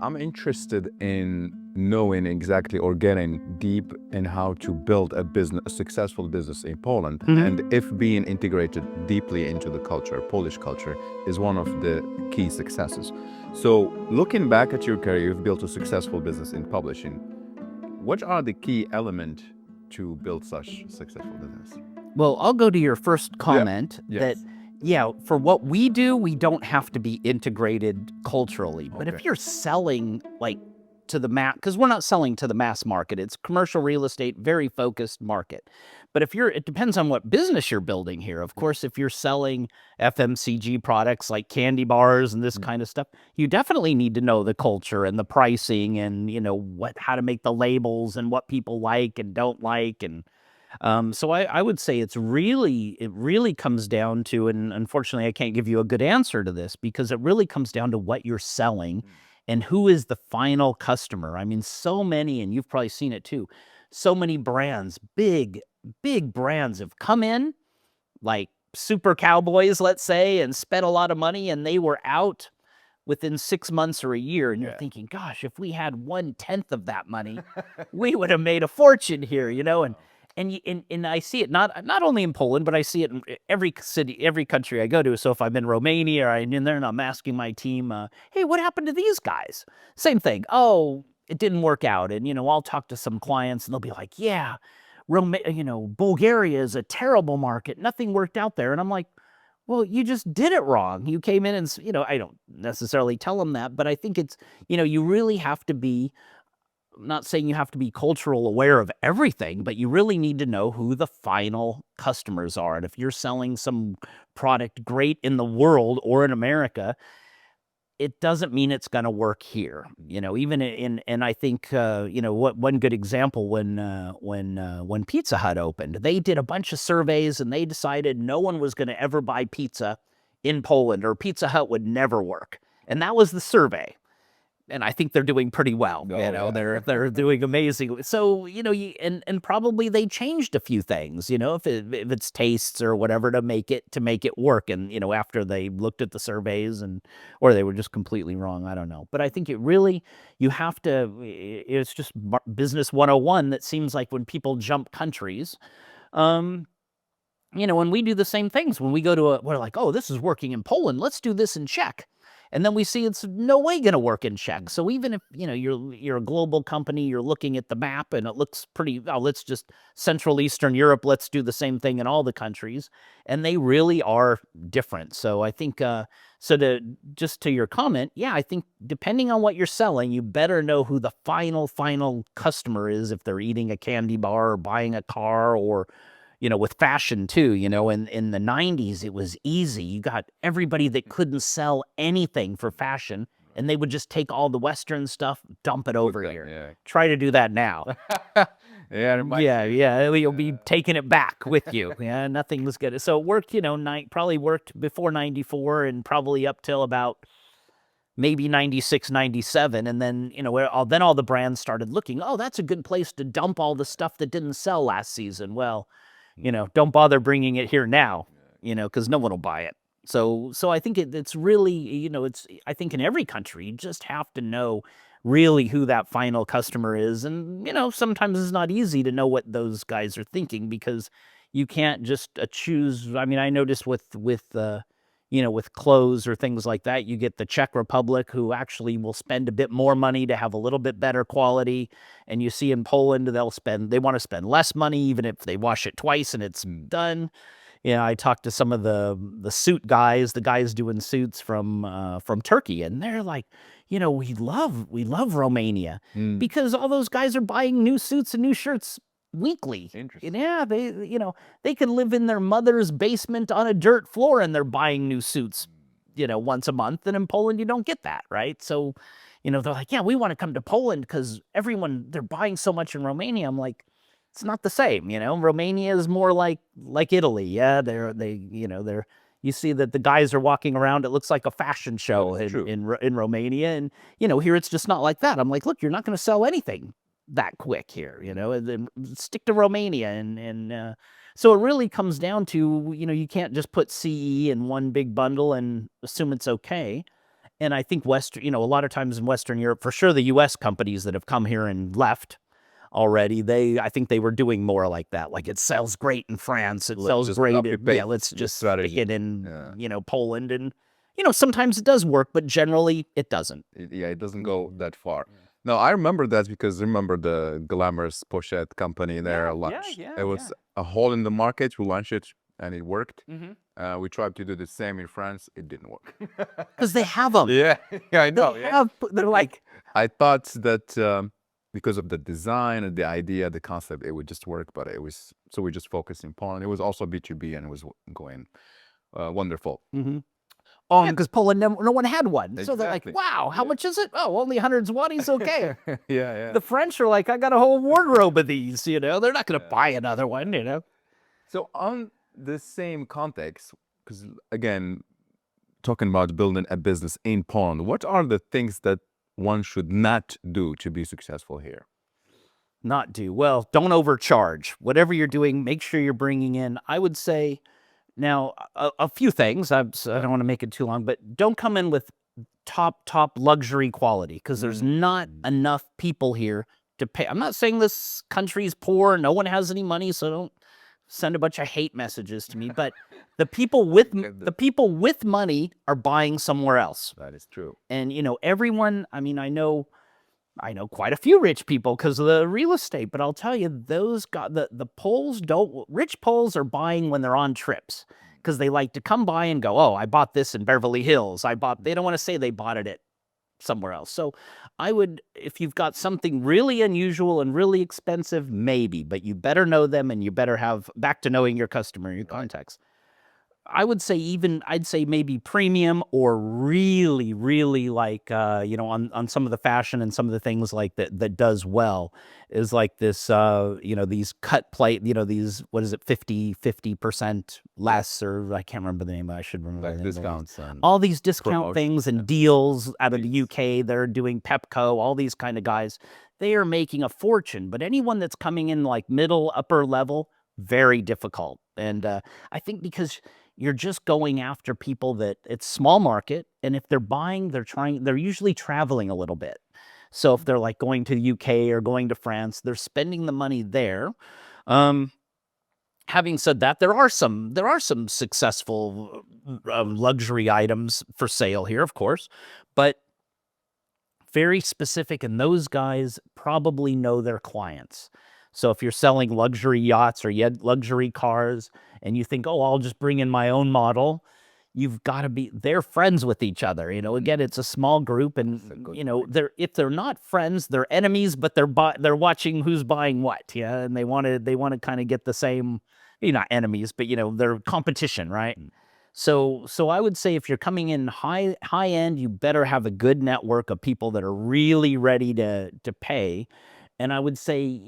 I'm interested in knowing exactly or getting deep in how to build a successful business in Poland, and if being integrated deeply into the culture, Polish culture, is one of the key successes. So, looking back at your career, you've built a successful business in publishing. What are the key elements to build such successful business? Well, I'll go to your first comment that, for what we do, we don't have to be integrated culturally. But if you're selling like to the mass, because we're not selling to the mass market, it's commercial real estate, very focused market. But it depends on what business you're building here. Of course, if you're selling FMCG products like candy bars and this kind of stuff, you definitely need to know the culture and the pricing and, how to make the labels and what people like and don't like. And so I would say it really comes down to, and unfortunately I can't give you a good answer to this because it really comes down to what you're selling and who is the final customer. I mean, so many, and you've probably seen it too, so many brands, big brands have come in, like super cowboys, let's say, and spent a lot of money, and they were out within 6 months or a year, and you're thinking, gosh, if we had 1/10 of that money, we would have made a fortune here, and I see it not only in Poland, but I see it in every city, every country I go to. So if I'm in Romania or I'm in there and I'm asking my team, hey, what happened to these guys? Same thing. Oh, it didn't work out. And, I'll talk to some clients and they'll be like, yeah, Bulgaria is a terrible market. Nothing worked out there. And I'm like, well, you just did it wrong. You came in and, I don't necessarily tell them that, but I think it's, you really have to be, I'm not saying you have to be cultural aware of everything, but you really need to know who the final customers are. And if you're selling some product great in the world or in America, it doesn't mean it's going to work here. Even and I think what one good example when Pizza Hut opened, they did a bunch of surveys and they decided no one was going to ever buy pizza in Poland, or Pizza Hut would never work. And that was the survey. And I think they're doing pretty well. They're doing amazing. So, and probably they changed a few things, if it's tastes or whatever to make it work. And, after they looked at the surveys or they were just completely wrong. I don't know. But I think you have to, it's just business 101 that seems like when people jump countries, when we do the same things, when we go to we're like, oh, this is working in Poland, let's do this in Czech. And then we see it's no way going to work in Czech. So even if, you're a global company, you're looking at the map and it looks pretty, let's just Central Eastern Europe, let's do the same thing in all the countries. And they really are different. So I think, to your comment, I think depending on what you're selling, you better know who the final customer is if they're eating a candy bar or buying a car or, with fashion too, in the 90s, it was easy. You got everybody that couldn't sell anything for fashion, and they would just take all the Western stuff, dump it over here. Yeah. Try to do that now. You'll be taking it back with you. Yeah, nothing was good. So it worked, probably worked before 94 and probably up till about maybe 96, 97. And then, then all the brands started looking, oh, that's a good place to dump all the stuff that didn't sell last season. Well, don't bother bringing it here now, because no one will buy it. So I think it's really, I think in every country, you just have to know really who that final customer is. And, sometimes it's not easy to know what those guys are thinking because you can't just choose. I mean, I noticed with clothes or things like that, you get the Czech Republic who actually will spend a bit more money to have a little bit better quality. And you see in Poland, they want to spend less money, even if they wash it twice and it's done. I talked to some of the suit guys, the guys doing suits from Turkey, and they're like, we love Romania because all those guys are buying new suits and new shirts weekly. Interesting. Yeah, they can live in their mother's basement on a dirt floor and they're buying new suits, once a month. And in Poland, you don't get that, right? So, they're like, yeah, we want to come to Poland because they're buying so much in Romania. I'm like, it's not the same, Romania is more like Italy. Yeah, you see that the guys are walking around. It looks like a fashion show in Romania. And, here it's just not like that. I'm like, look, you're not going to sell anything that quick here, and then stick to Romania. And so it really comes down to, you can't just put CE in one big bundle and assume it's okay. And I think a lot of times in Western Europe, for sure, the U.S. companies that have come here and left already, I think they were doing more like that. Like, it sells great in France, it sells great let's just stick it in, Poland. And, sometimes it does work, but generally it doesn't. It doesn't go that far. No, I remember that because remember the glamorous pochette company there launched. It was a hole in the market. We launched it and it worked. We tried to do the same in France. It didn't work. Because they have them. Yeah, I know. They're like, I thought that because of the design and the idea, the concept, it would just work, but so we just focused in Poland. It was also B2B and it was going wonderful. Because Poland, no one had one. So they're like, wow, how much is it? Oh, only 100 zlotys, okay. The French are like, I got a whole wardrobe of these, They're not going to buy another one, So on the same context, because again, talking about building a business in Poland, what are the things that one should not do to be successful here? Not do. Well, don't overcharge. Whatever you're doing, make sure you're bringing in, I would say, now, a few things. I don't want to make it too long, but don't come in with top luxury quality, because there's not enough people here to pay. I'm not saying this country's poor, no one has any money, so don't send a bunch of hate messages to me. But the people with money are buying somewhere else. That is true. And everyone. I mean, I know quite a few rich people because of the real estate, but I'll tell you, the Poles rich Poles are buying when they're on trips, because they like to come by and go, oh, I bought this in Beverly Hills. They don't want to say they bought it at somewhere else. So if you've got something really unusual and really expensive, maybe, but you better know them, and you better have, back to knowing your customer, your contacts. I'd say maybe premium, or really, really like, on some of the fashion and some of the things like that does well, is like this, these cut plate, these, what is it, 50% less, or I can't remember the name, I should remember. Like discounts. All these discount things and deals out of the UK, they're doing Pepco, all these kind of guys, they are making a fortune. But anyone that's coming in like middle, upper level, very difficult. And I think because you're just going after people that it's small market, and if they're buying, they're usually traveling a little bit. So if they're like going to the UK or going to France, they're spending the money there. Having said that, there are some successful luxury items for sale here, of course, but very specific, and those guys probably know their clients. So if you're selling luxury yachts or luxury cars, and you think, oh, I'll just bring in my own model, you've got to they're friends with each other. Again, it's a small group, and if they're not friends, they're enemies, but they're watching who's buying what, and they want to kind of get the same, not enemies, but they're competition, right? So I would say if you're coming in high end, you better have a good network of people that are really ready to pay. And I would say,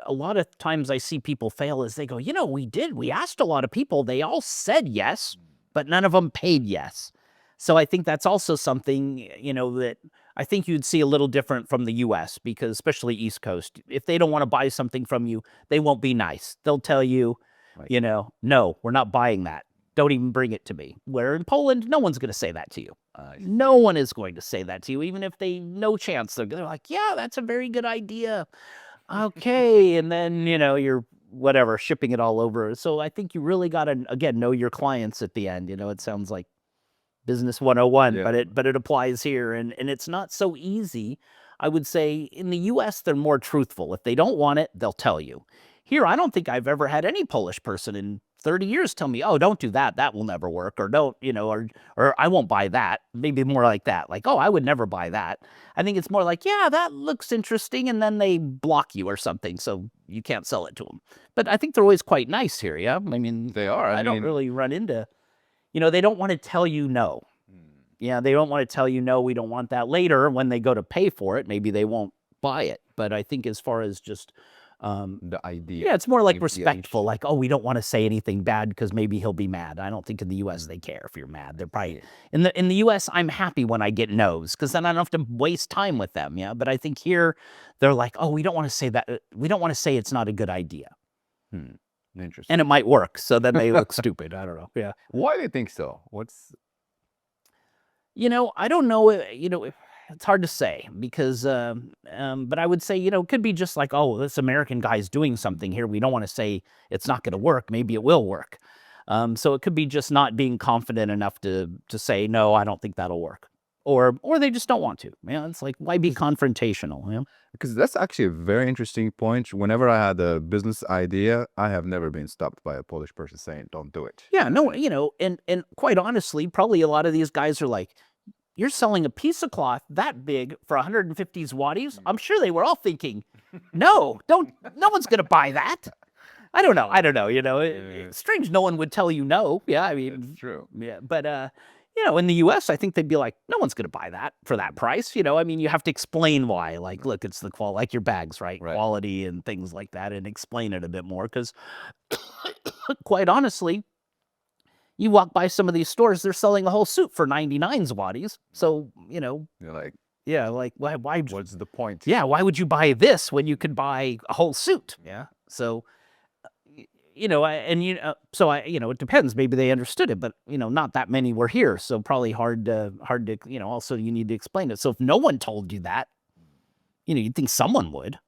a lot of times I see people fail is they go, we asked a lot of people, they all said yes, but none of them paid yes. So I think that's also something, that I think you'd see a little different from the US, because especially East Coast, if they don't want to buy something from you, they won't be nice. They'll tell you, no, we're not buying that. Don't even bring it to me. Where in Poland, no one's going to say that to you. No one is going to say that to you, even if no chance. They're like, yeah, that's a very good idea. Okay. And then, you're shipping it all over. So I think you really got to, again, know your clients at the end. It sounds like business 101, but it applies here. And it's not so easy. I would say in the US, they're more truthful. If they don't want it, they'll tell you. Here, I don't think I've ever had any Polish person in 30 years tell me, oh, don't do that. That will never work. Or don't, or I won't buy that. Maybe more like that. Like, oh, I would never buy that. I think it's more like, yeah, that looks interesting. And then they block you or something, so you can't sell it to them. But I think they're always quite nice here. Yeah. I mean, they are. I don't really run into, they don't want to tell you no. Yeah. They don't want to tell you, no, we don't want that. Later, when they go to pay for it, maybe they won't buy it. But I think as far as just, the idea. Yeah, it's more like respectful, like, oh, we don't want to say anything bad because maybe he'll be mad. I don't think in the US they care if you're mad. They're probably in the US, I'm happy when I get no's, because then I don't have to waste time with them. Yeah. But I think here they're like, oh, we don't want to say that. We don't want to say it's not a good idea. Interesting. And it might work. So then they look stupid. I don't know. Yeah. Why do you think so? I don't know. It's hard to say because, but I would say, it could be just like, oh, this American guy's doing something here. We don't want to say it's not going to work. Maybe it will work. So it could be just not being confident enough to say, no, I don't think that'll work. Or they just don't want to. It's like, why be confrontational? Because that's actually a very interesting point. Whenever I had a business idea, I have never been stopped by a Polish person saying, don't do it. Yeah, no, and quite honestly, probably a lot of these guys are like, you're selling a piece of cloth that big for 150 zlotys? I'm sure they were all thinking, no one's going to buy that. I don't know. It's strange no one would tell you no. Yeah, I mean. It's true. Yeah, but, in the U.S., I think they'd be like, no one's going to buy that for that price. I mean, you have to explain why. Like, look, it's the quality, like your bags, right? Quality and things like that, and explain it a bit more. Because quite honestly, you walk by some of these stores, they're selling a whole suit for 99 zlotys. So, You're like, yeah, like why? what's the point? Yeah, why would you buy this when you could buy a whole suit? Yeah. So, it depends. Maybe they understood it, but not that many were here, so probably hard to. Also, you need to explain it. So if no one told you that, you'd think someone would.